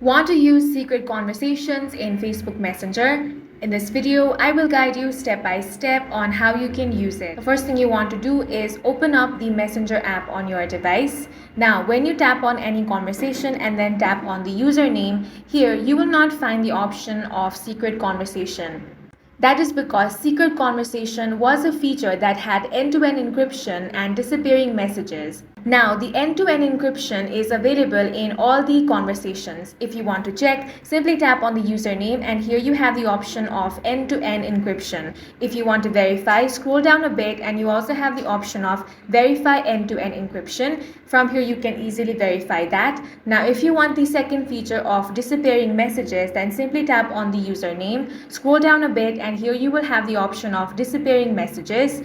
Want to use secret conversations in Facebook Messenger? In this video, I will guide you step by step on how you can use it. The first thing you want to do is open up the Messenger app on your device. Now, when you tap on any conversation and then tap on the username, here you will not find the option of secret conversation. That is because secret conversation was a feature that had end-to-end encryption and disappearing messages. Now, the end-to-end encryption is available in all the conversations. If you want to check, simply tap on the username and here you have the option of end-to-end encryption. If you want to verify, scroll down a bit and you also have the option of verify end-to-end encryption. From here, you can easily verify that. Now, if you want the second feature of disappearing messages, then simply tap on the username, scroll down a bit and here you will have the option of disappearing messages.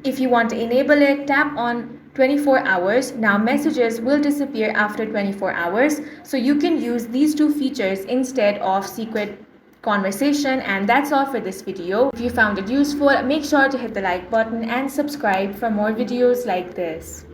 If you want to enable it, tap on 24 hours. Now messages will disappear after 24 hours. So you can use these two features instead of secret conversation. And that's all for this video. If you found it useful, make sure to hit the like button and subscribe for more videos like this.